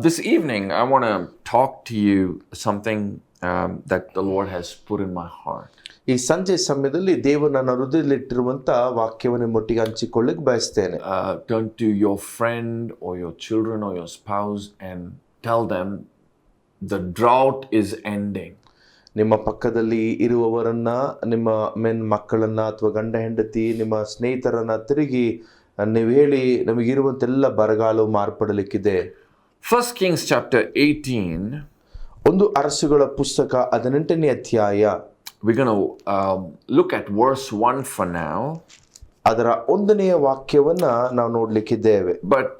This evening, I want to talk to you something that the Lord has put in my heart. ಈ ಸಂಜೆ ಸಮಯದಲ್ಲಿ ದೇವರು ನನ್ನ ಹೃದಯದಲ್ಲಿಟ್ಟಿರುವಂತ ವಾಕ್ಯವನ್ನು ಮೊಟ್ಟಿಗೆ ಹಂಚಿಕೊಳ್ಳಕ್ಕೆ ಬಯಸ್ತೇನೆ. Turn to your friend or your children or your spouse and tell them the drought is ending. ನಿಮ್ಮ ಪಕ್ಕದಲ್ಲಿ ಇರುವವರನ್ನ, ನಿಮ್ಮ ಮಕ್ಕಳನ್ನ ಅಥವಾ ಗಂಡ ಹೆಂಡತಿ, ನಿಮ್ಮ ಸ್ನೇಹಿತರನ್ನ ತಿರುಗಿ ನೀವು ಹೇಳಿ, ನಮಗಿರುವಂತೆಲ್ಲ ಬರಗಾಲವು ಮಾರ್ಪಡಲಿಕ್ಕಿದೆ. 1 Kings chapter 18. ಒಂದು ಅರಸುಗಳ ಪುಸ್ತಕ 18ನೇ ಅಧ್ಯಾಯ. We're going to look at verse 1 for now. ಅದರ 1ನೇ ವಾಕ್ಯವನ್ನ ನಾವು ನೋಡ್ಲಿಕ್ಕಿದ್ದೇವೆ. But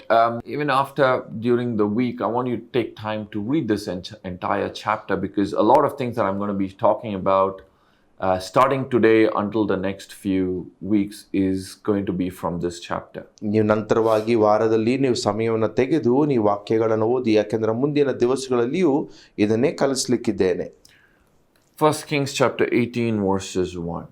even after, during the week, I want you to take time to read this entire chapter, because a lot of things that I'm going to be talking about starting today until the next few weeks is going to be from this chapter. ನೀವು ನಂತರವಾಗಿ ವಾರದಲ್ಲಿ ನೀವು ಸಮಯವನ್ನು ತೆಗೆದು ನೀವು ವಾಕ್ಯಗಳನ್ನು ಓದಿ, ಯಾಕೆಂದ್ರೆ ಮುಂದಿನ ದಿವಸಗಳಲ್ಲಿಯೂ ಇದನ್ನೇ ಕಲಿಸ್ಲಿಕ್ಕಿದ್ದೇನೆ. 1 Kings chapter 18 verses 1.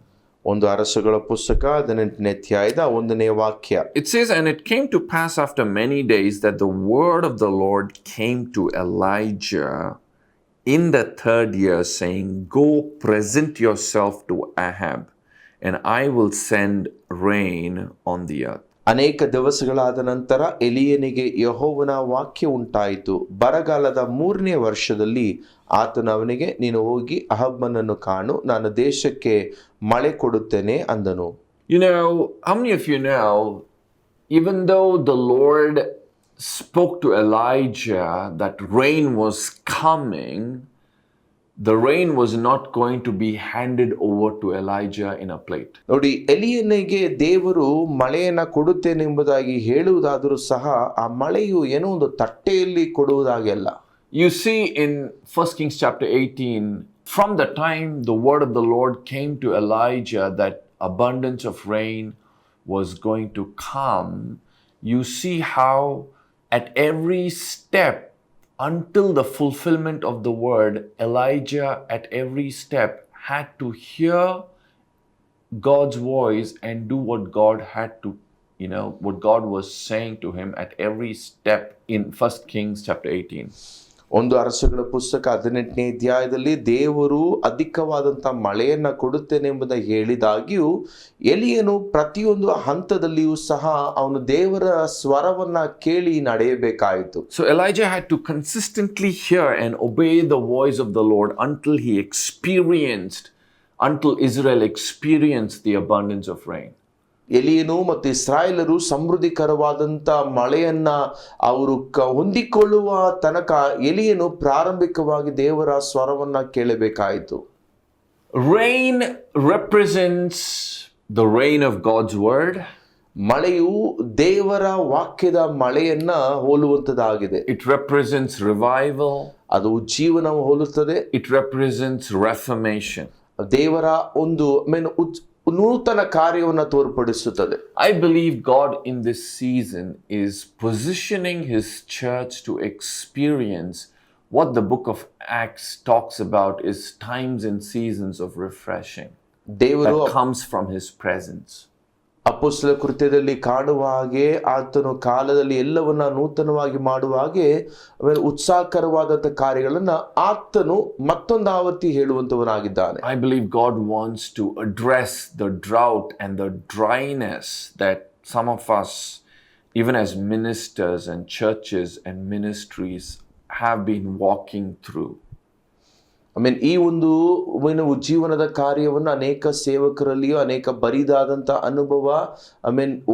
ಒಂದು ಅರಸುಗಳ ಪುಸ್ತಕ 18ನೇ ಅಧ್ಯಾಯದ 1ನೇ ವಾಕ್ಯ. It says, "And it came to pass after many days that the word of the Lord came to Elijah in the 3rd year, saying, Go present yourself to Ahab, and I will send rain on the earth." ಅನೇಕ ದಿವಸಗಳಾದ ನಂತರ ಎಲಿಯನಿಗೆ ಯೆಹೋವನ ವಾಕ್ಯ ಉಂಟಾಯಿತು. ಬರಗಾಲದ 3ನೇ ವರ್ಷದಲ್ಲಿ ಆತನು ಅವನಿಗೆ, ನೀನು ಹೋಗಿ ಅಹಬನನ್ನು ಕಾಣು, ನಾನು ದೇಶಕ್ಕೆ ಮಳೆ ಕೊಡುತ್ತೇನೆ ಅಂದನು. You know, how many of you know, even though the Lord spoke to Elijah that rain was coming, the rain was not going to be handed over to Elijah in a plate. ನೋಡಿ, ಎಲಿಯನಿಗೆ ದೇವರು ಮಳೆಯನ್ನ ಕೊಡುತ್ತೇನೆಂಬುದಾಗಿ ಹೇಳುವುದಾದರೂ ಸಹ ಆ ಮಳೆಯು ಏನೋ ಒಂದು ತಟ್ಟೆಯಲ್ಲಿ ಕೊಡುವುದಾಗಲ್ಲ. You see in 1 Kings chapter 18, from the time the word of the Lord came to Elijah that abundance of rain was going to come, you see how at every step, until the fulfillment of the word, Elijah at every step had to hear God's voice and do what God had to, what God was saying to him at every step in 1 Kings chapter 18. ಒಂದು ಅರಸುಗಳ ಪುಸ್ತಕ 18ನೇ ಅಧ್ಯಾಯದಲ್ಲಿ ದೇವರು ಅಧಿಕವಾದಂಥ ಮಳೆಯನ್ನ ಕೊಡುತ್ತೇನೆ ಎಂಬುದಾಗಿ ಹೇಳಿದಾಗ್ಯೂ ಎಲಿಯನು ಪ್ರತಿಯೊಂದು ಹಂತದಲ್ಲಿಯೂ ಸಹ ಅವನು ದೇವರ ಸ್ವರವನ್ನ ಕೇಳಿ ನಡೆಯಬೇಕಾಯಿತು. So Elijah had to consistently hear and obey the voice of the Lord until Israel experienced the abundance of rain. ಎಲಿಯನು ಮತ್ತು ಇಸ್ರಾಯೇಲರು ಸಮೃದ್ಧಿಕರವಾದಂಥ ಮಳೆಯನ್ನ ಅವರು ಹೊಂದಿಕೊಳ್ಳುವ ತನಕ ಎಲಿಯನು ಪ್ರಾರಂಭಿಕವಾಗಿ ದೇವರ ಸ್ವರವನ್ನ ಕೇಳಬೇಕಾಯಿತು. Rain represents the rain of God's word. ಮಳೆಯು ದೇವರ ವಾಕ್ಯದ ಮಳೆಯನ್ನ ಹೋಲುವಂತದಾಗಿದೆ. It represents revival. ಅದು ಜೀವನ ಹೋಲುತ್ತದೆ. It represents reformation. ದೇವರ ಒಂದು ನೂತನ ಕಾರ್ಯವನ್ನು ತೋರ್ಪಡಿಸುತ್ತದೆ. I believe God in this season is positioning his church to experience what the book of Acts talks about is times and seasons of refreshing that comes from his presence. ಅಪೊಸ್ತಲ ಕೃತ್ಯದಲ್ಲಿ ಕಾಣುವ ಹಾಗೆ ಆತನು ಕಾಲದಲ್ಲಿ ಎಲ್ಲವನ್ನ ನೂತನವಾಗಿ ಮಾಡುವ ಹಾಗೆ ಉತ್ಸಾಹಕರವಾದಂಥ ಕಾರ್ಯಗಳನ್ನ ಆತನು ಮತ್ತೊಂದು ಆವರ್ತಿ ಹೇಳುವಂತವನಾಗಿದ್ದಾನೆ. I believe God wants to address the drought and the dryness that some of us, even as ministers and churches and ministries, have been walking through. ಈ ಒಂದು ಜೀವನದ ಕಾರ್ಯವನ್ನು ಅನೇಕ ಸೇವಕರಲ್ಲಿಯೂ ಅನೇಕ ಬರಿದಾದಂಥ ಅನುಭವ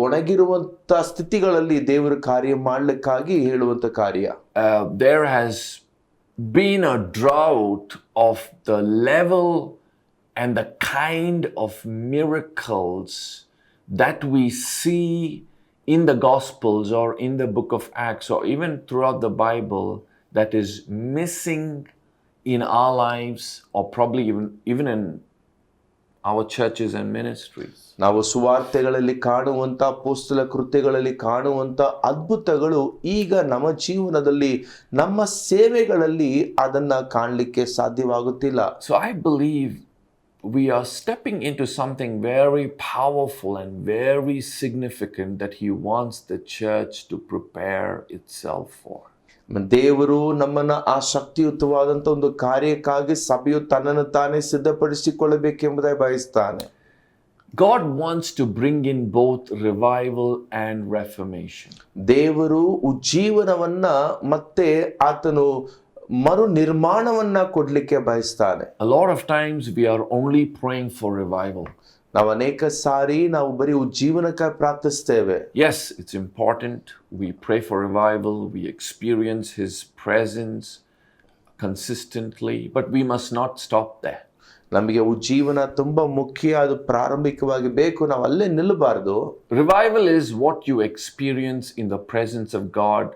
ಒಣಗಿರುವಂಥ ಸ್ಥಿತಿಗಳಲ್ಲಿ ದೇವರ ಕಾರ್ಯ ಮಾಡಲಿಕ್ಕಾಗಿ ಹೇಳುವಂಥ ಕಾರ್ಯ. There has been a drought of the level and the kind of miracles that we see in the Gospels or in the book of Acts or even throughout the Bible that is missing in our lives, or probably even in our churches and ministries. ನಾವು ಸುವಾರ್ತೆಗಳಲ್ಲಿ ಕಾಣುವಂತ ಅಪೊಸ್ತಲ ಕೃತ್ಯಗಳಲ್ಲಿ ಕಾಣುವಂತ ಅದ್ಭುತಗಳು ಈಗ ನಮ್ಮ ಜೀವನದಲ್ಲಿ ನಮ್ಮ ಸೇವೆಗಳಲ್ಲಿ ಅದನ್ನ ಕಾಣಲಿಕ್ಕೆ ಸಾಧ್ಯವಾಗುತ್ತಿಲ್ಲ. So I believe we are stepping into something very powerful and very significant that he wants the church to prepare itself for. ದೇವರು ನಮ್ಮನ್ನ ಆ ಶಕ್ತಿಯುತವಾದಂತ ಒಂದು ಕಾರ್ಯಕ್ಕಾಗಿ ಸಭೆಯು ತನ್ನನ್ನು ತಾನೇ ಸಿದ್ಧಪಡಿಸಿಕೊಳ್ಳಬೇಕೆಂಬುದಾಗಿ ಬಯಸ್ತಾನೆ. God wants to bring in both revival and reformation. ದೇವರು ಉಜ್ಜೀವನವನ್ನ ಮತ್ತೆ ಆತನು ಮರು ನಿರ್ಮಾಣವನ್ನ ಕೊಡ್ಲಿಕ್ಕೆ ಬಯಸ್ತಾನೆ. A lot of times we are only praying for revival. ನಾವು ಅನೇಕ ಸಾರಿ ನಾವು ಬರೀ ಉಜ್ಜೀವನಕ್ಕಾಗಿ ಪ್ರಾರ್ಥಿಸ್ತೇವೆ. Yes, it's important. We pray for revival. We experience His presence consistently, but we must not stop there. ನಮಗೆ ಉಜ್ಜೀವನ ತುಂಬಾ ಮುಖ್ಯ, ಅದು ಪ್ರಾರಂಭಿಕವಾಗಿ ಬೇಕು, ನಾವು ಅಲ್ಲೇ ನಿಲ್ಲಬಾರದು. Revival is what you experience in the presence of God,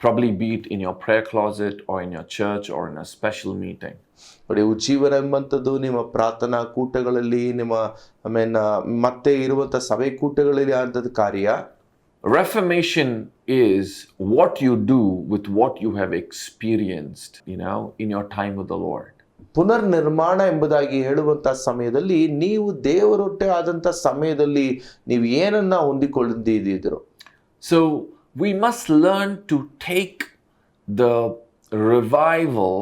probably be it in your prayer closet or in your church or in a special meeting. ನೋಡಿ, ಉಜ್ಜೀವನ ಎಂಬಂಥದ್ದು ನಿಮ್ಮ ಪ್ರಾರ್ಥನಾ ಕೂಟಗಳಲ್ಲಿ, ನಿಮ್ಮ ಮತ್ತೆ ಇರುವಂತಹ ಸಭೆ ಕೂಟಗಳಲ್ಲಿ ಆದ ಕಾರ್ಯ. Reformation is what you do with what you have experienced, in your time with the Lord. ಪುನರ್ ನಿರ್ಮಾಣ ಎಂಬುದಾಗಿ ಹೇಳುವಂತಹ ಸಮಯದಲ್ಲಿ ನೀವು ದೇವರೊಟ್ಟೆ ಆದಂತ ಸಮಯದಲ್ಲಿ ನೀವು ಏನನ್ನ ಹೊಂದಿಕೊಂಡಿದ್ದೀರೋ. So we must learn to take the revival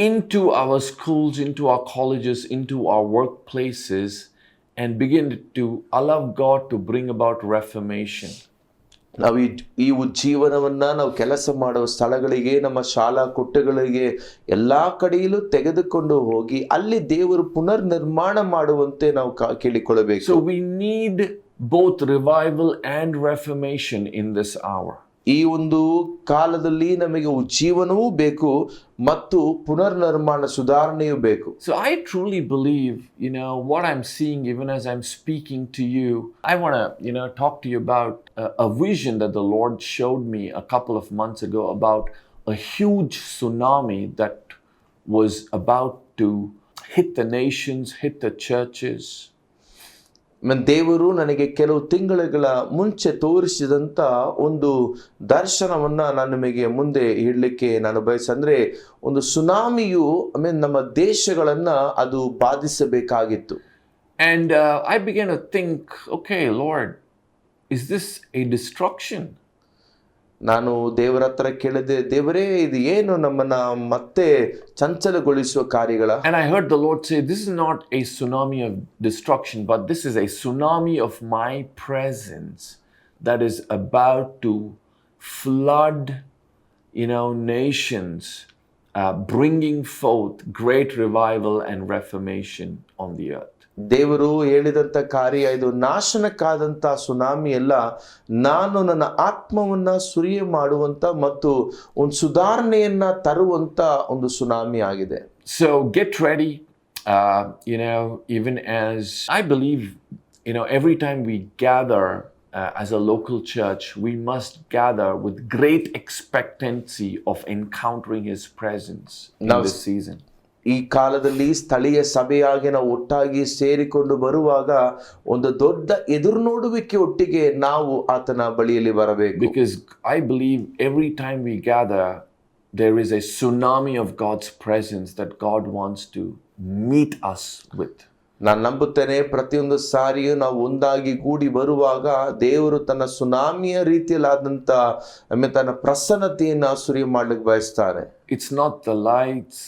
into our schools, into our colleges, into our workplaces, and begin to allow God to bring about reformation. ನಾವು ಈ ಉಜ್ಜೀವನವನ್ನ ನಾವು ಕೆಲಸ ಮಾಡುವ ಸ್ಥಳಗಳಿಗೆ, ನಮ್ಮ ಶಾಲಾ ಕೊಟ್ಟೆಗಳಿಗೆ, ಎಲ್ಲಾ ಕಡೆಯಲ್ಲೂ ತೆಗೆದುಕೊಂಡು ಹೋಗಿ ಅಲ್ಲಿ ದೇವರು ಪುನರ್ ನಿರ್ಮಾಣ ಮಾಡುವಂತೆ ನಾವು ಕೇಳಿಕೊಳ್ಳಬೇಕು. So we need both revival and reformation in this hour. ಈ ಒಂದು ಕಾಲದಲ್ಲಿ ನಮಗೆ ಉಜ್ಜೀವನವೂ ಬೇಕು ಮತ್ತು ಪುನರ್ ನಿರ್ಮಾಣ ಸುಧಾರಣೆಯೂ ಬೇಕು. So I truly believe, what I'm seeing even as I'm speaking to you, I want to, talk to you about a vision that the Lord showed me a couple of months ago about a huge tsunami that was about to hit the nations, hit the churches. ದೇವರು ನನಗೆ ಕೆಲವು ತಿಂಗಳುಗಳ ಮುಂಚೆ ತೋರಿಸಿದಂತ ಒಂದು ದರ್ಶನವನ್ನ ನಾನು ನಿಮಗೆ ಮುಂದೆ ಇಡಲಿಕ್ಕೆ ನಾನು ಬಯಸಂದ್ರೆ, ಒಂದು ಸುನಾಮಿಯು ನಮ್ಮ ದೇಶಗಳನ್ನ ಅದು ಬಾಧಿಸಬೇಕಾಗಿತ್ತು. And I began to think, okay, Lord, is this a destruction? ನಾನು ದೇವರ ಹತ್ರ ಕೇಳಿದೆ, ದೇವರೇ ಇದು ಏನು ನಮ್ಮನ್ನ ಮತ್ತೆ ಚಂಚಲಗೊಳಿಸುವ ಕಾರ್ಯಗಳ? And I heard the Lord say, this is not a tsunami of destruction, but this is a tsunami of my presence that is about to flood, nations, bringing forth great revival and reformation on the earth. ದೇವರು ಹೇಳಿದಂತ ಕಾರ್ಯ ಇದು ನಾಶನಕ್ಕಾದಂತ tsunami ಅಲ್ಲ, ನಾನು ನನ್ನ ಆತ್ಮವನ್ನ ಸುರಿಯ ಮಾಡುವಂತ ಮತ್ತು ಒಂದು ಸುಧಾರಣೆಯನ್ನ ತರುವಂತ ಒಂದು ಸುನಾಮಿ ಆಗಿದೆ. So get ready, even as I believe, every time we gather as a local church, we must gather with great expectancy of encountering His presence in this season. ಈ ಕಾಲದಲ್ಲಿ ಸ್ಥಳೀಯ ಸಭೆಯಾಗಿ ನಾವು ಒಟ್ಟಾಗಿ ಸೇರಿಕೊಂಡು ಬರುವಾಗ ಒಂದು ದೊಡ್ಡ ಎದುರು ನೋಡುವಿಕೆ ಒಟ್ಟಿಗೆ ನಾವು ಆತನ ಬಳಿಯಲ್ಲಿ ಬರಬೇಕು. Because I believe every time we gather, there is a tsunami of God's presence that God wants to meet us with. ನಾನು ನಂಬುತ್ತೇನೆ, ಪ್ರತಿಯೊಂದು ಸಾರಿಯೂ ನಾವು ಒಂದಾಗಿ ಕೂಡಿ ಬರುವಾಗ ದೇವರು ತನ್ನ ಸುನಾಮಿಯ ರೀತಿಯಲ್ಲಾದಂತ ತನ್ನ ಪ್ರಸನ್ನತೆಯನ್ನ ಸುರಿಯ ಮಾಡ್ಲಿಕ್ಕೆ ಬಯಸ್ತಾನೆ. It's not the lights,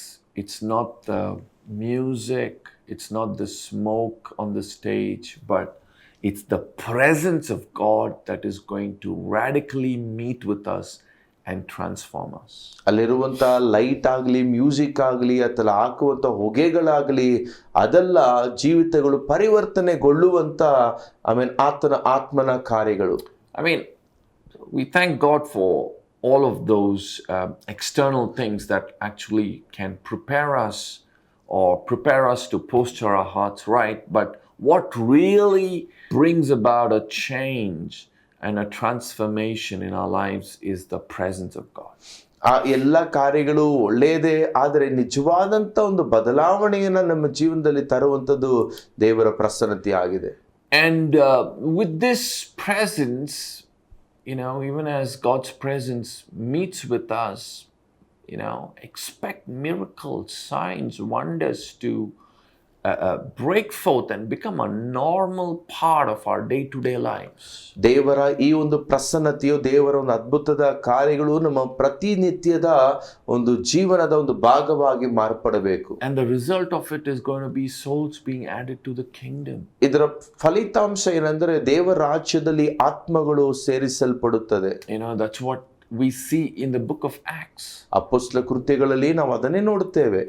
it's not the music, it's not the smoke on the stage, but it's the presence of God that is going to radically meet with us and transform us. ಅಲ್ಲಿರುವಂತ light ಆಗಲಿ, music ಆಗಲಿ, ಅಥವಾ ಹಾಕುವಂತ ಹೊಗೆಗಳಾಗಲಿ, ಅದೆಲ್ಲ ಜೀವಿತಗಳು ಪರಿವರ್ತನೆಗೊಳ್ಳುವಂತ ಆತನ ಆತ್ಮನ ಕಾರ್ಯಗಳು. We thank God for all of those external things that actually can prepare us to posture our hearts right. But what really brings about a change and a transformation in our lives is the presence of God. ಆ ಎಲ್ಲ ಕಾರ್ಯಗಳು ಒಳ್ಳೆಯದೇ, ಆದರೆ ನಿಜವಾದಂತ ಒಂದು ಬದಲಾವಣೆಯನ್ನ ನಮ್ಮ ಜೀವನದಲ್ಲಿ ತರುವಂತದ್ದು ದೇವರ ಪ್ರಸನ್ನತೆ ಆಗಿದೆ. And with this presence, even as God's presence meets with us, expect miracles, signs, wonders to break forth and become a normal part of our day-to-day lives. ದೇವರ ಈ ಒಂದು ಪ್ರಸನ್ನತೆಯು, ದೇವರ ಒಂದು ಅದ್ಭುತದ ಕಾರ್ಯಗಳು ನಮ್ಮ ಪ್ರತಿನಿತ್ಯದ ಒಂದು ಜೀವನದ ಒಂದು ಭಾಗವಾಗಿ ಮಾರ್ಪಡಬೇಕು. And the result of it is going to be souls being added to the kingdom. ಇದರ ಫಲಿತಾಂಶ ಏನಂದ್ರೆ ದೇವರ ರಾಜ್ಯದಲ್ಲಿ ಆತ್ಮಗಳು ಸೇರಿಸಲ್ಪಡುತ್ತದೆ. That's what we see in the book of Acts. ಅಪೊಸ್ತಲ ಕೃತ್ಯಗಳಲ್ಲಿ ನಾವು ಅದನ್ನೇ ನೋಡುತ್ತೇವೆ.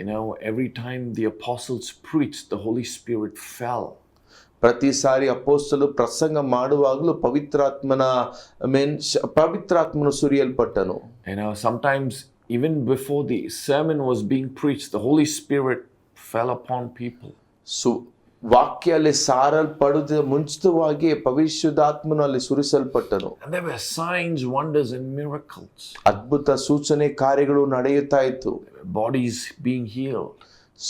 Every time the apostles preached, the Holy Spirit fell. ಪ್ರತಿ ಸಾರಿ ಅಪೊಸ್ತಲರು ಪ್ರಸಂಗ ಮಾಡುವಾಗಲೂ ಪವಿತ್ರಾತ್ಮನು ಸುರಿಯಲ್ಪಟ್ಟನು. Sometimes even before the sermon was being preached, the Holy Spirit fell upon people. ವಾಕ್ಯ ಅಲ್ಲಿ ಸಾರಲ್ಪಡುವ ಮುಂಚಿತವಾಗಿ ಪವಿತ್ರಾತ್ಮನು ಅಲ್ಲಿ ಸುರಿಸಲ್ಪಟ್ಟನು. And there were signs, wonders and miracles. ಅದ್ಭುತ ಸೂಚನೆ ಕಾರ್ಯಗಳು ನಡೆಯುತ್ತಾ ಇತ್ತು. Bodies being healed.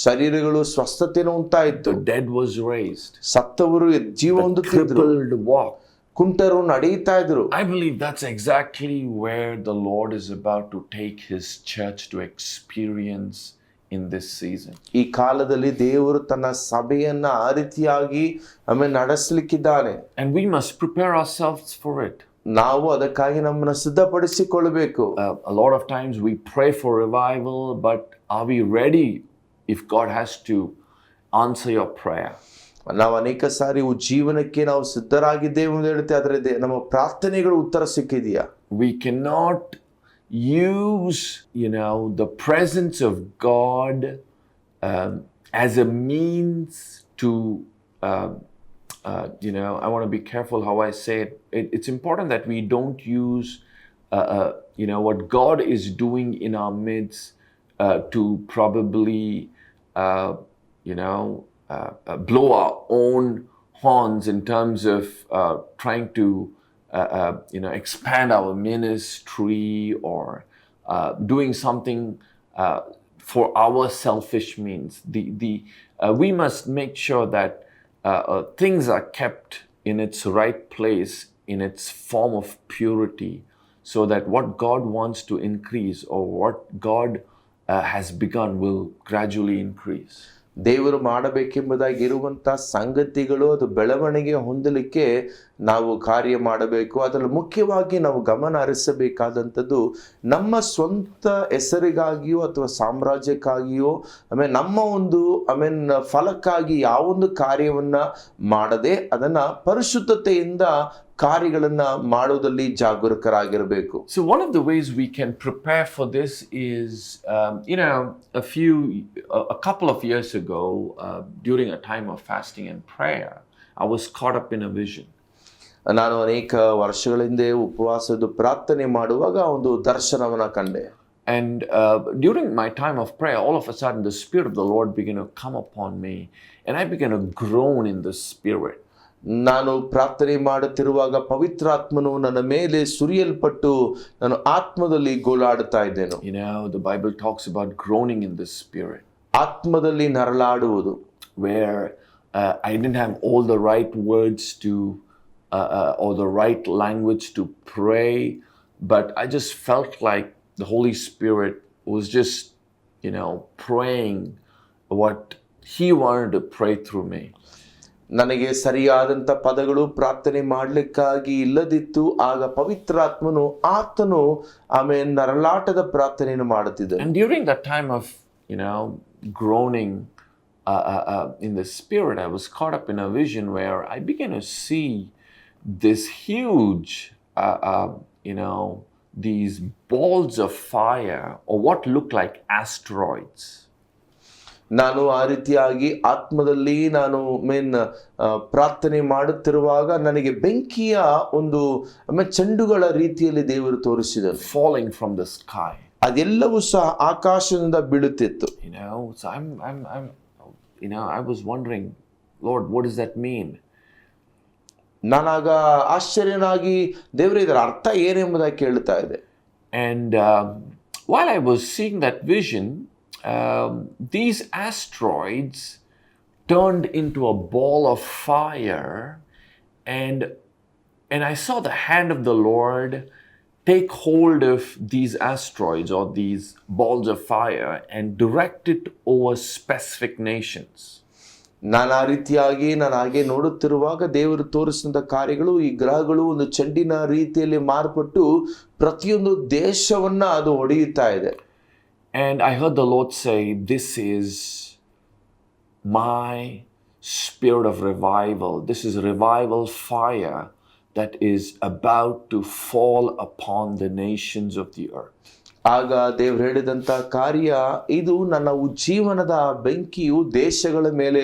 ಶರೀರಗಳು ಸ್ವಸ್ಥತೆಯನ್ನು ಉಂಟಾಯಿತು. The dead was raised. ಸತ್ತವರು ಜೀವ ಹೊಂದುತ್ತಿದ್ರು. Crippled walk. ಕುಂಟರು ನಡೆಯುತ್ತಾ ಇದ್ರು. I believe that's exactly where the Lord is about to take his church to experience in this season. ಈ ಕಾಲದಲ್ಲಿ ದೇವರು ತನ್ನ ಸಭೆಯನ್ನ ಆ ರೀತಿಯಾಗಿ ನಡೆಸಲಿಕ್ಕಿದ್ದಾನೆ. And we must prepare ourselves for it. ನಾವು ಅದಕ್ಕಾಗಿ ನಮ್ಮನ್ನು ಸಿದ್ಧಪಡಿಸಿಕೊಳ್ಳಬೇಕು. A lot of times we pray for revival, but are we ready if God has to answer your prayer? ನಾವು ಅನೇಕ ಸಾರಿ ಜೀವನಕ್ಕೆ ನಾವು ಸಿದ್ಧರಾಗಿದ್ದೇವೆ ಅಂತ ಹೇಳ್ತೇವೆ, ಆದರೆ ನಮ್ಮ ಪ್ರಾರ್ಥನೆಗಳು ಉತ್ತರ ಸಿಕ್ಕಿದೆಯಾ? We cannot use the presence of God as a means to I want to be careful how I say it. It's important that we don't use what God is doing in our midst to probably blow our own horns in terms of trying to expand our ministry or doing something for our selfish means. We must make sure that things are kept in its right place, in its form of purity, so that what God wants to increase or what God has begun will gradually increase. ದೇವರು ಮಾಡಬೇಕೆಂಬುದಾಗಿ ಇರುವಂಥ ಸಂಗತಿಗಳು ಅದು ಬೆಳವಣಿಗೆ ಹೊಂದಲಿಕ್ಕೆ ನಾವು ಕಾರ್ಯ ಮಾಡಬೇಕು. ಅದರಲ್ಲಿ ಮುಖ್ಯವಾಗಿ ನಾವು ಗಮನ ಹರಿಸಬೇಕಾದಂಥದ್ದು ನಮ್ಮ ಸ್ವಂತ ಹೆಸರಿಗಾಗಿಯೋ ಅಥವಾ ಸಾಮ್ರಾಜ್ಯಕ್ಕಾಗಿಯೋ ನಮ್ಮ ಒಂದು ಫಲಕ್ಕಾಗಿ ಯಾವೊಂದು ಕಾರ್ಯವನ್ನ ಮಾಡದೆ ಅದನ್ನ ಪರಿಶುದ್ಧತೆಯಿಂದ ಕಾರ್ಯಗಳನ್ನ ಮಾಡೋದಲ್ಲಿ ಜಾಗರೂಕರಾಗಿರಬೇಕು. So one of the ways we can prepare for this is, a couple of years ago, during a time of fasting and prayer, I was caught up in a vision. ನಾನು ಅನೇಕ ವರ್ಷಗಳ ಹಿಂದೆ ಉಪವಾಸದ ಪ್ರಾರ್ಥನೆ ಮಾಡುವಾಗ ಒಂದು ದರ್ಶನವನ್ನ ಕಂಡೆ. And during my time of prayer, all of a sudden the Spirit of the Lord began to come upon me, and I began to groan in the Spirit. ನಾನು ಪ್ರಾರ್ಥನೆ ಮಾಡುತ್ತಿರುವಾಗ ಪವಿತ್ರಾತ್ಮನು ನನ್ನ ಮೇಲೆ ಸುರಿಯಲ್ಪಟ್ಟು ನಾನು ಆತ್ಮದಲ್ಲಿ ಗೋಳಾಡುತ್ತಾ ಇದ್ದೇನೆ. The Bible talks about groaning in the Spirit. ಆತ್ಮದಲ್ಲಿ ನರಳಾಡುವುದು. Where I didn't have all the right words to or the right language to pray, but I just felt like the Holy Spirit was just praying what he wanted to pray through me. ನನಗೆ ಸರಿಯಾದಂಥ ಪದಗಳು ಪ್ರಾರ್ಥನೆ ಮಾಡಲಿಕ್ಕಾಗಿ ಇಲ್ಲದಿತ್ತು. ಆಗ ಪವಿತ್ರಾತ್ಮನು ಆತನು ನರಳಾಟದ ಪ್ರಾರ್ಥನೆಯನ್ನು ಮಾಡುತ್ತಿದ್ದರು. And during that time of groaning in the Spirit, I was caught up in a vision where I began to see this huge these balls of fire, or what looked like asteroids. ನಾನು ಆ ರೀತಿಯಾಗಿ ಆತ್ಮದಲ್ಲಿ ನಾನು ಪ್ರಾರ್ಥನೆ ಮಾಡುತ್ತಿರುವಾಗ ನನಗೆ ಬೆಂಕಿಯ ಒಂದು ಚೆಂಡುಗಳ ರೀತಿಯಲ್ಲಿ ದೇವರು ತೋರಿಸಿದರು. Falling from the sky. ಅದೆಲ್ಲವೂ ಸಹ ಆಕಾಶದಿಂದ ಬೀಳುತ್ತಿತ್ತು. So I was wondering, Lord, what does that mean? ನಾನಾಗ ಆಶ್ಚರ್ಯನಾಗಿ ದೇವರೇ ಇದರ ಅರ್ಥ ಏನೆಂಬುದಾಗಿ ಕೇಳ್ತಾ ಇದ್ದೆ. And while I was seeing that vision, these asteroids turned into a ball of fire, and I saw the hand of the Lord take hold of these asteroids or these balls of fire and direct it over specific nations. ನಾನು ಆ ರೀತಿಯಾಗಿ ನಾನು ಹಾಗೆ ನೋಡುತ್ತಿರುವಾಗ ದೇವರು ತೋರಿಸಿದಂಥ ಕಾರ್ಯಗಳು ಈ ಗ್ರಹಗಳು ಒಂದು ಚೆಂಡಿನ ರೀತಿಯಲ್ಲಿ ಮಾರ್ಪಟ್ಟು ಪ್ರತಿಯೊಂದು ದೇಶವನ್ನ ಅದು ಹೊಡೆಯುತ್ತಾ ಇದೆ. And I heard the Lord say, this is my spirit of revival. This is revival fire that is about to fall upon the nations of the earth. ಆಗ ದೇವರು ಹೇಳಿದಂಥ ಕಾರ್ಯ, ಇದು ನನ್ನ ಉಜ್ಜೀವನದ ಬೆಂಕಿಯು ದೇಶಗಳ ಮೇಲೆ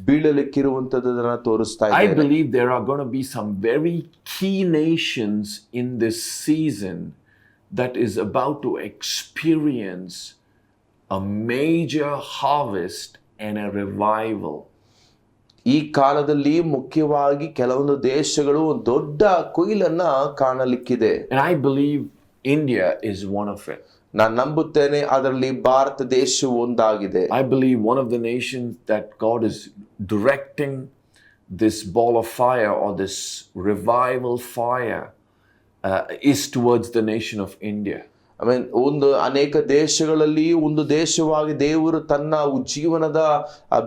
ಬೀಳಲಿಕ್ಕಿರುವಂಥದ್ದನ್ನು ತೋರಿಸ್ತಾ ಇದೆ. I believe there are going to be some very key nations in this season that is about to experience a major harvest and a revival. ಈ ಕಾಲದಲ್ಲಿ ಮುಖ್ಯವಾಗಿ ಕೆಲವೊಂದು ದೇಶಗಳು ದೊಡ್ಡ ಕೊಯ್ಲನ್ನ ಕಾಣಲಿಕ್ಕಿದೆ. And I believe India is one of it. ನಾನು ನಂಬುತ್ತೇನೆ ಅದರಲ್ಲಿ ಭಾರತ ದೇಶವು ಒಂದಾಗಿದೆ. I believe one of the nations that God is directing this ball of fire or this revival fire is towards the nation of India. ಒಂದು ಅನೇಕ ದೇಶಗಳಲ್ಲಿ ಒಂದು ದೇಶವಾಗಿ ದೇವರು ತನ್ನ ಉಜ್ಜೀವನದ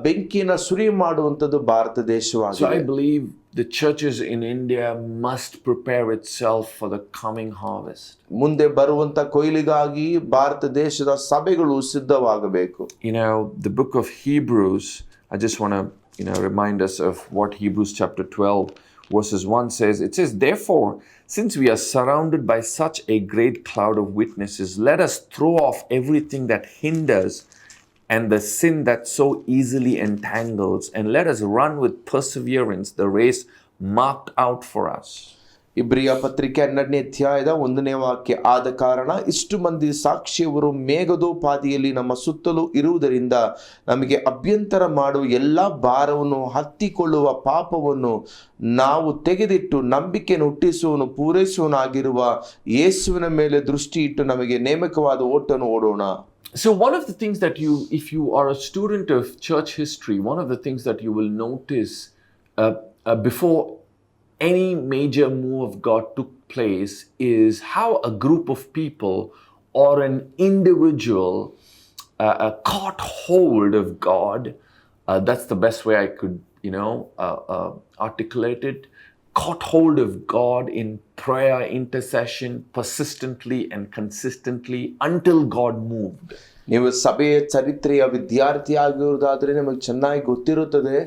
ಬೆಂಕಿನ ಸುರಿ ಮಾಡುವಂಥದ್ದು ಭಾರತ ದೇಶವಾಗಿದೆ. So I believe the churches in India must prepare itself for the coming harvest. ಮುಂದೆ ಬರುವಂತ ಕೊಯ್ಲಿಗಾಗಿ ಭಾರತ ದೇಶದ ಸಭೆಗಳು ಸಿದ್ಧವಾಗಬೇಕು. You know, the book of Hebrews, I just want to remind us of what Hebrews chapter 12 verses 1 says. It says, therefore, since we are surrounded by such a great cloud of witnesses, let us throw off everything that hinders and the sin that so easily entangles, and let us run with perseverance the race marked out for us. ಇಬ್ರಿಯ ಪತ್ರಿಕೆ 12ನೇ ಅಧ್ಯಾಯದ 1ನೇ ವಾಕ್ಯ, ಆದ ಕಾರಣ ಇಷ್ಟು ಮಂದಿ ಸಾಕ್ಷಿಯವರು ಮೇಘದೋಪಾದಿಯಲ್ಲಿ ನಮ್ಮ ಸುತ್ತಲೂ ಇರುವುದರಿಂದ ನಮಗೆ ಅಭ್ಯಂತರ ಮಾಡುವ ಎಲ್ಲ ಭಾರವನ್ನು ಹತ್ತಿಕೊಳ್ಳುವ ಪಾಪವನ್ನು ನಾವು ತೆಗೆದಿಟ್ಟು ನಂಬಿಕೆಯನ್ನು ಹುಟ್ಟಿಸುವನು ಪೂರೈಸುವನಾಗಿರುವ ಯೇಸುವಿನ ಮೇಲೆ ದೃಷ್ಟಿ ಇಟ್ಟು ನಮಗೆ ನೇಮಕವಾದ ಓಟವನ್ನು ಓಡೋಣ. So one of the things that if you are a student of church history, one of the things that you will notice before any major move of God took place is how a group of people or an individual caught hold of God. That's the best way I could, articulate it. Caught hold of God in prayer, intercession, persistently and consistently until God moved. ನೀವು ಸಭೆಯ ಚರಿತ್ರೆಯ ವಿದ್ಯಾರ್ಥಿ ಆಗಿರುವುದಾದರೆ ನಿಮಗೆ ಚೆನ್ನಾಗಿ ಗೊತ್ತಿರುತ್ತದೆ,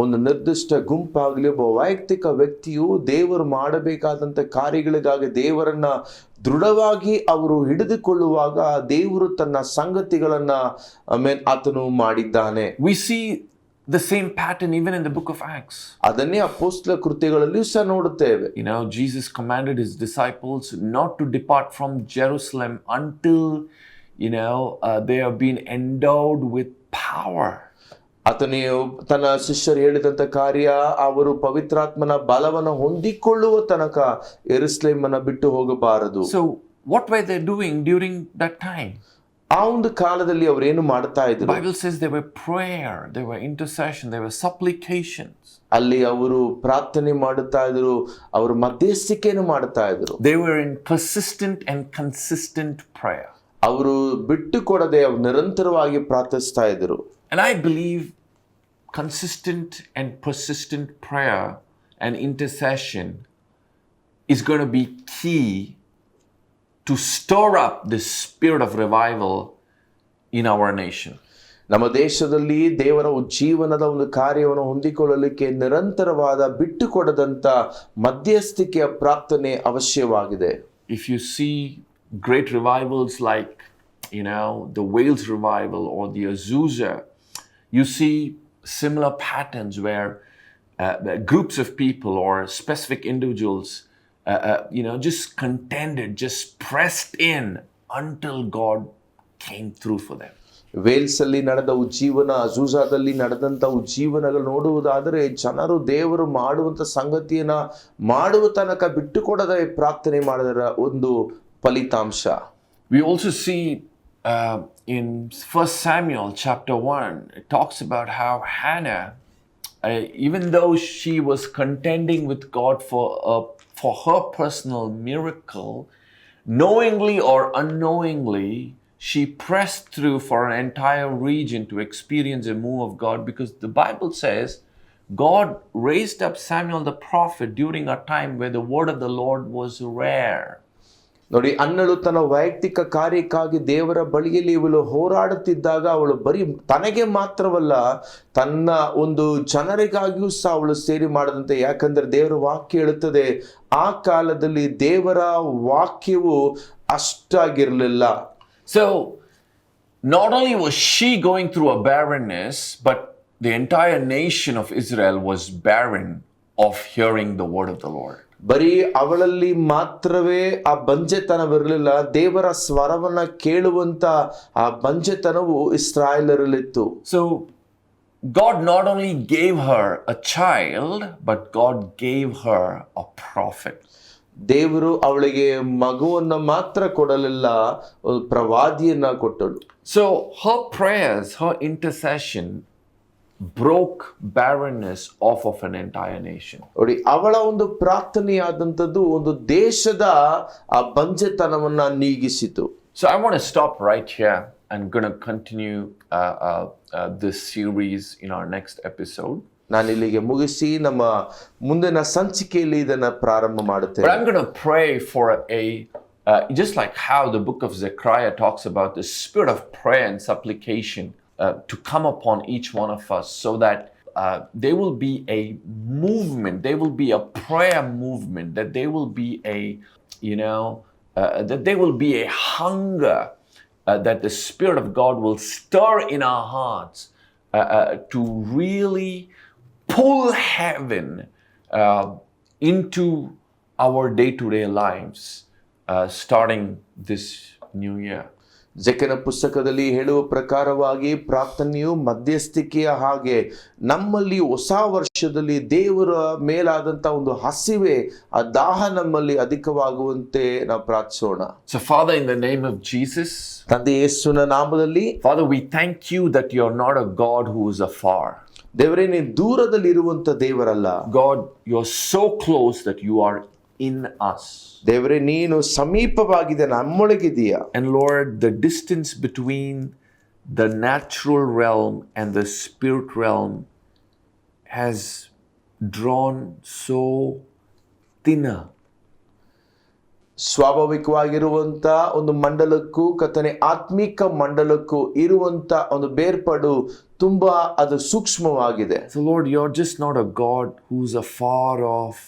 ಒಂದು ನಿರ್ದಿಷ್ಟ ಗುಂಪಾಗಲಿ ಒಬ್ಬ ವೈಯಕ್ತಿಕ ವ್ಯಕ್ತಿಯು ದೇವರು ಮಾಡಬೇಕಾದಂಥ ಕಾರ್ಯಗಳಿಗಾಗಿ ದೇವರನ್ನ ದೃಢವಾಗಿ ಅವರು ಹಿಡಿದುಕೊಳ್ಳುವಾಗ ದೇವರು ತನ್ನ ಸಂಗತಿಗಳನ್ನ ಆತನು ಮಾಡಿದ್ದಾನೆ. We see the same pattern even in the book of Acts. ಅದನ್ನೇ ಅಪೊಸ್ತಲ ಕೃತ್ಯಗಳಲ್ಲಿಯೂ ಸಹ ನೋಡುತ್ತೇವೆ. Jesus commanded his disciples not to depart from Jerusalem until they have been endowed with power. ಆತನೇ ತನ್ನ ಶಿಷ್ಯರು ಹೇಳಿದಂತ ಕಾರ್ಯ, ಅವರು ಪವಿತ್ರಾತ್ಮನ ಬಲವನ್ನು ಹೊಂದಿಕೊಳ್ಳುವ ತನಕ ಯೆರೂಸಲೇಮನ್ನು ಬಿಟ್ಟು ಹೋಗಬಾರದು. So what were they doing during that time? ಆ ಒಂದು ಕಾಲದಲ್ಲಿ ಅವರು ಏನು ಮಾಡ್ತಾ ಇದ್ರು? Bible says there were prayer, there were intercession, there were supplications. ಅಲ್ಲಿ ಅವರು ಪ್ರಾರ್ಥನೆ ಮಾಡುತ್ತಾ ಇದ್ರು, ಅವರು ಮಧ್ಯಸ್ಥಿಕೆಯನ್ನು ಮಾಡ್ತಾ ಇದ್ರು. They were in persistent and consistent prayer. ಅವರು ಬಿಟ್ಟು ಕೊಡದೆ ಅವರು ನಿರಂತರವಾಗಿ ಪ್ರಾರ್ಥಿಸ್ತಾ ಇದ್ರು. And I believe consistent and persistent prayer and intercession is going to be key to stir up the spirit of revival in our nation. ನಮ್ಮ ದೇಶದಲ್ಲಿ ದೇವರ ಉಜ್ಜೀವನದ ಒಂದು ಕಾರ್ಯವನ್ನು ಹೊಂದಿಕೊಳ್ಳಲಿಕ್ಕೆ ನಿರಂತರವಾದ ಬಿಟ್ಟು ಕೊಡದಂತ ಮಧ್ಯಸ್ಥಿಕೆಯ ಪ್ರಾರ್ಥನೆ ಅವಶ್ಯವಾಗಿದೆ. If you see great revivals like the Wales revival or the Azusa, you see similar patterns where groups of people or specific individuals just contended, just pressed in until God came through for them. Wales ಅಲ್ಲಿ ನಡೆದ ಉಜ್ಜೀವನ, ಅಜೂಜಾದಲ್ಲಿ ನಡೆದಂತ ಉಜ್ಜೀವನಗಳು ನೋಡುವುದಾದರೆ ಜನರು ದೇವರು ಮಾಡುವಂತ ಸಂಗತಿಯನ್ನ ಮಾಡುವ ತನಕ ಬಿಟ್ಟುಕೊಡದೆ ಪ್ರಾರ್ಥನೆ ಮಾಡಿದರ ಒಂದು ಫಲಿತಾಂಶ. We also see in 1 Samuel chapter 1, it talks about how Hannah, even though she was contending with God for her personal miracle, knowingly or unknowingly, she pressed through for an entire region to experience a move of God, because the Bible says God raised up Samuel the prophet during a time where the word of the Lord was rare. ನೋಡಿ, ಅನ್ನಳು ತನ್ನ ವೈಯಕ್ತಿಕ ಕಾರ್ಯಕ್ಕಾಗಿ ದೇವರ ಬಳಿಯಲ್ಲಿ ಇವಳು ಹೋರಾಡುತ್ತಿದ್ದಾಗ ಅವಳು ಬರೀ ತನಗೆ ಮಾತ್ರವಲ್ಲ ತನ್ನ ಒಂದು ಜನರಿಗಾಗಿಯೂ ಸಹ ಅವಳು ಸೇರಿ ಮಾಡದಂತೆ. ಯಾಕಂದ್ರೆ ದೇವರ ವಾಕ್ಯ ಹೇಳುತ್ತದೆ, ಆ ಕಾಲದಲ್ಲಿ ದೇವರ ವಾಕ್ಯವು ಅಷ್ಟಾಗಿರಲಿಲ್ಲ. So not only was she going through a barrenness, but the entire nation of Israel was barren of hearing the word of the Lord. ಬರೀ ಅವಳಲ್ಲಿ ಮಾತ್ರವೇ ಆ ಬಂಜೆತನವಿರಲಿಲ್ಲ, ದೇವರ ಸ್ವರವನ್ನ ಕೇಳುವಂತ ಆ ಬಂಜೆತನವು ಇಸ್ರಾಯೇಲರಲ್ಲಿತ್ತು. So God not only gave her a child, but God gave her a prophet. ದೇವರು ಅವಳಿಗೆ ಮಗುವನ್ನ ಮಾತ್ರ ಕೊಡಲಿಲ್ಲ, ಪ್ರವಾದಿಯನ್ನ ಕೊಟ್ಟಳು. So her prayers, her intercession broke barrenness off of an entire nation. ನೋಡಿ, ಅವಳ ಒಂದು ಪ್ರಾರ್ಥನೆಯಾದಂಥದ್ದು ಒಂದು ದೇಶದ ಆ ಬಂಜೆತನವನ್ನ ನೀಗಿಸಿತು. So I want to stop right here and going to continue this series in our next episode. ನಾನು ಇಲ್ಲಿಗೆ ಮುಗಿಸಿ ನಮ್ಮ ಮುಂದಿನ ಸಂಚಿಕೆಯಲ್ಲಿ ಇದನ್ನ ಪ್ರಾರಂಭ ಮಾಡುತ್ತೇನೆ. But I'm going to pray for just like how the book of Zechariah talks about the spirit of prayer and supplication to come upon each one of us, so that there will be a movement, there will be a prayer movement, that there will be that there will be a hunger that the Spirit of God will stir in our hearts to really pull heaven into our day-to-day lives, starting this new year. ಜೆಕನ ಪುಸ್ತಕದಲ್ಲಿ ಹೇಳುವ ಪ್ರಕಾರವಾಗಿ ಪ್ರಾರ್ಥನೆಯು ಮಧ್ಯಸ್ಥಿಕೆಯ ಹಾಗೆ ನಮ್ಮಲ್ಲಿ ಹೊಸ ವರ್ಷದಲ್ಲಿ ದೇವರ ಮೇಲಾದಂತ ಒಂದು ಹಸಿವೆ, ಆ ದಾಹ ನಮ್ಮಲ್ಲಿ ಅಧಿಕವಾಗುವಂತೆ ನಾವು ಪ್ರಾರ್ಥಿಸೋಣ. So Father, in the name of Jesus, ತಂದೆ ಯೇಸುವಿನ ನಾಮದಲ್ಲಿ, Father, we thank you that you are not a God who is afar. ದೇವರೇ, ನೀನು ದೂರದಲ್ಲಿ ಇರುವಂತ ದೇವರಲ್ಲ. God, you're so close that you are in us. ದೇವರೇ, ನೀನು ಸಮೀಪವಾಗಿದೆ, ನಮ್ಮೊಳಗಿದೀಯ. And Lord, the distance between the natural realm and the spirit realm has drawn so thinner. ಸ್ವಾಭಾವಿಕವಾಗಿರುವಂತ ಒಂದು ಮಂಡಲಕ್ಕೂ ಕರ್ತನೇ ಆತ್ಮಿಕ ಮಂಡಲಕ್ಕೂ ಇರುವಂತ ಒಂದು ಬೇರ್ಪಡು ತುಂಬಾ ಅದು ಸೂಕ್ಷ್ಮವಾಗಿದೆ. So Lord, you're just not a God who's afar off,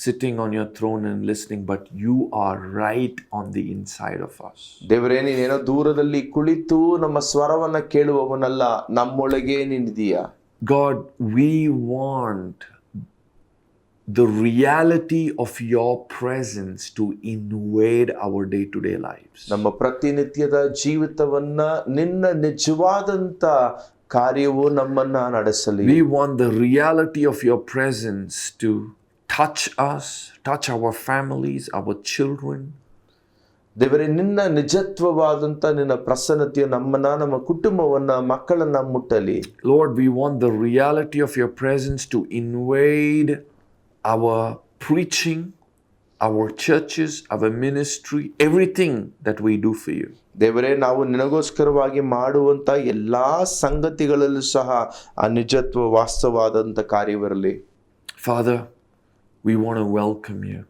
sitting on your throne and listening, but you are right on the inside of us. ದೇವರೇ, ನೀನೇನೋ ದೂರದಲ್ಲಿ ಕುಳಿತು ನಮ್ಮ ಸ್ವರವನ್ನ ಕೇಳುವವನಲ್ಲ, ನಮ್ಮೊಳಗೆ ನೀನಿದೀಯ. God, we want the reality of your presence to invade our day-to-day lives. ನಮ್ಮ ಪ್ರತಿನಿತ್ಯದ ಜೀವಿತವನ್ನ ನಿನ್ನ ನಿಜವಾದಂತ ಕಾರ್ಯವು ನಮ್ಮನ್ನ ನಡೆಸಲಿ. We want the reality of your presence to touch us, touch our families, our children. ದೇವರೇ, ನಿನ್ನ ನಿಜತ್ವವಾದಂತ ನಿನ್ನ ಪ್ರಸನ್ನತೆಯು ನಮ್ಮನ್ನ, ನಮ್ಮ ಕುಟುಂಬವನ್ನ, ಮಕ್ಕಳನ್ನ ಮುಟ್ಟಲಿ. Lord, we want the reality of your presence to invade our preaching, our churches, our ministry, everything that we do for you. ದೇವರೇ, ನಾವು ನಿನಗೋಸ್ಕರವಾಗಿ ಮಾಡುವಂತ ಎಲ್ಲಾ ಸಂಗತಿಗಳಲ್ಲೂ ಸಹ ಆ ನಿಜತ್ವ ವಾಸ್ತವವಾದಂತ ಕಾರ್ಯವಿರಲಿ. Father, we want to welcome you.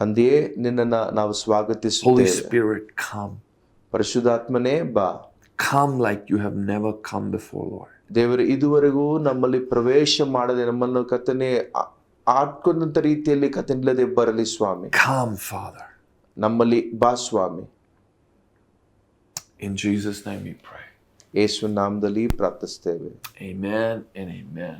ತಂದೆಯೇ, ನಿನ್ನನ್ನು ನಾವು ಸ್ವಾಗತಿಸುತ್ತೇವೆ. Holy Spirit, come. ಪರಿಶುದ್ಧಾತ್ಮನೇ, ಬಾ. Come like you have never come before, Lord. ದೇವರು ಇದುವರೆಗೂ ನಮ್ಮಲ್ಲಿ ಪ್ರವೇಶ ಮಾಡದೆ ನಮ್ಮನ್ನು ಕರ್ತನೇ ಆಡ್ಕೊಂಡಂತ ರೀತಿಯಲ್ಲಿ ಕರ್ತನಿಲ್ಲದೆ ಬರಲಿ ಸ್ವಾಮಿ. Come, Father. ನಮ್ಮಲ್ಲಿ ಬಾ ಸ್ವಾಮಿ. In Jesus' name we pray. ಯೇಸುವಿನ ನಾಮದಲ್ಲಿ ಪ್ರಾರ್ಥಿಸ್ತೇವೆ. Amen and amen.